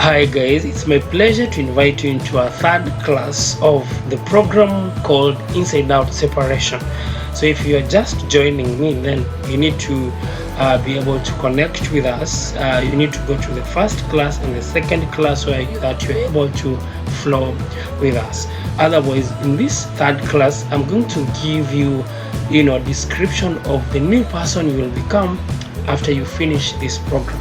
Hi guys, it's my pleasure to invite you into our third class of the program called Inside Out Separation. So if you are just joining me, then you need to be able to connect with us. You need to go to the first class and the second class where that you're able to flow with us. Otherwise, in this third class, I'm going to give you, description of the new person you will become after you finish this program.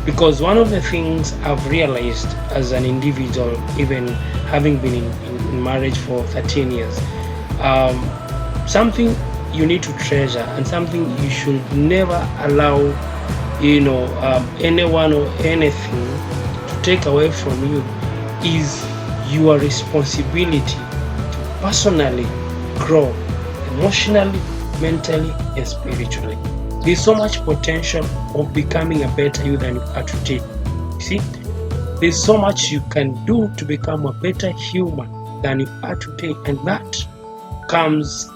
Because one of the things I've realized as an individual, even having been in marriage for 13 years, something you need to treasure and something you should never allow, anyone or anything to take away from you is your responsibility to personally grow emotionally, mentally, and spiritually. There's so much potential of becoming a better you than you are today. You see, there's so much you can do to become a better human than you are today, and that comes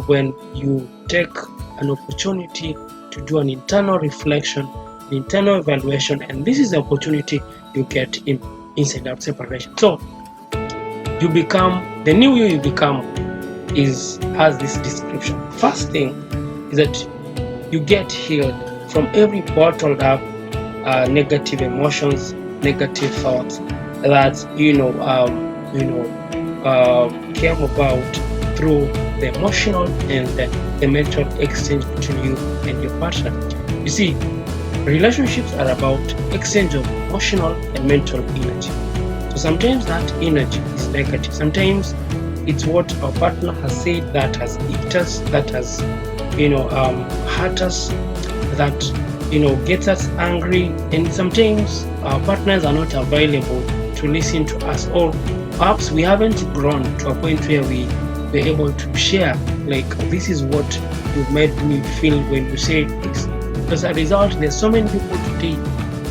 when you take an opportunity to do an internal reflection, an internal evaluation, and this is the opportunity you get in Inside Out Separation. So you become the new you become has this description. First thing is that you get healed from every bottled up negative emotions, negative thoughts that came about through the emotional and the mental exchange between you and your partner. You see, relationships are about exchange of emotional and mental energy. So sometimes that energy is negative. Sometimes it's what our partner has said that has hit us, that has hurt us, that gets us angry, and sometimes our partners are not available to listen to us, or perhaps we haven't grown to a point where we're able to share, like, this is what you made me feel when you said this. As a result, there's so many people today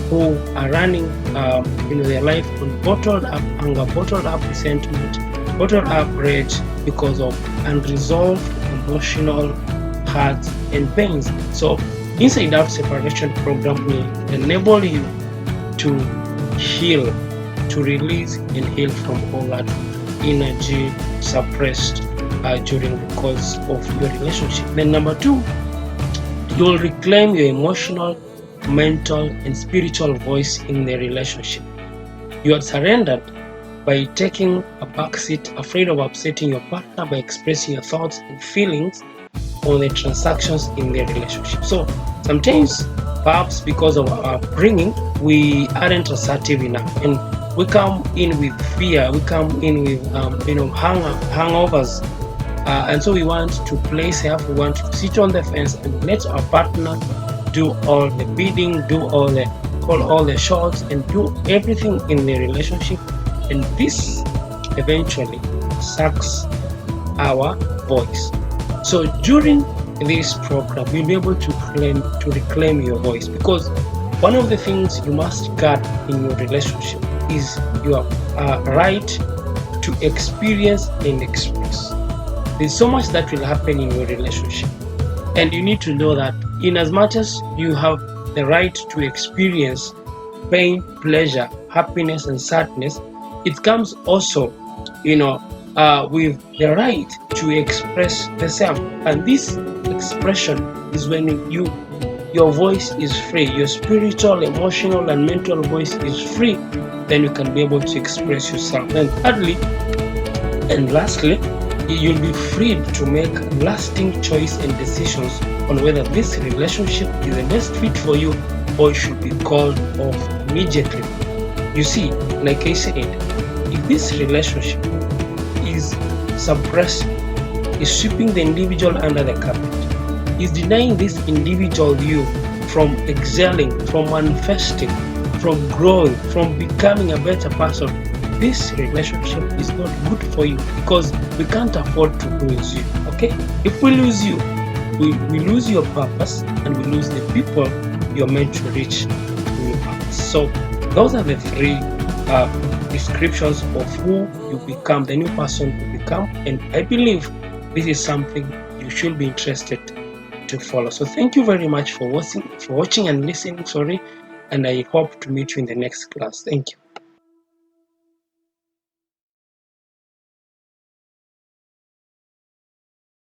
who are running their life on bottled up anger, bottled up resentment, bottled up rage because of unresolved emotional hurts and pains. So Inside Out Separation program will enable you to heal, to release and heal from all that energy suppressed during the course of your relationship. Then number 2, you will reclaim your emotional, mental and spiritual voice in the relationship. You are surrendered by taking a backseat, afraid of upsetting your partner, by expressing your thoughts and feelings on the transactions in their relationship. So sometimes, perhaps because of our upbringing, we aren't assertive enough, and we come in with fear, we come in with hangovers, and so we want to play safe, we want to sit on the fence and let our partner do all the bidding, call all the shots, and do everything in the relationship, and this eventually sucks our voice. So during this program, you'll be able to reclaim your voice, because one of the things you must guard in your relationship is your right to experience and express. There's so much that will happen in your relationship, and you need to know that in as much as you have the right to experience pain, pleasure, happiness and sadness, it comes also with the right to express the self. And this expression is when your voice is free, your spiritual, emotional and mental voice is free, then you can be able to express yourself. And thirdly and lastly, you'll be freed to make lasting choice and decisions on whether this relationship is the best fit for you or it should be called off immediately. You see, like I said, if this relationship is suppressing, is sweeping the individual under the carpet, is denying this individual you from excelling, from manifesting, from growing, from becoming a better person, this relationship is not good for you, because we can't afford to lose you. Okay? If we lose you, we lose your purpose, and we lose the people you're meant to reach in your purpose. So those are the 3 descriptions of who you become, the new person you become, and I believe this is something you should be interested to follow. So thank you very much for watching and listening. and I hope to meet you in the next class. Thank you.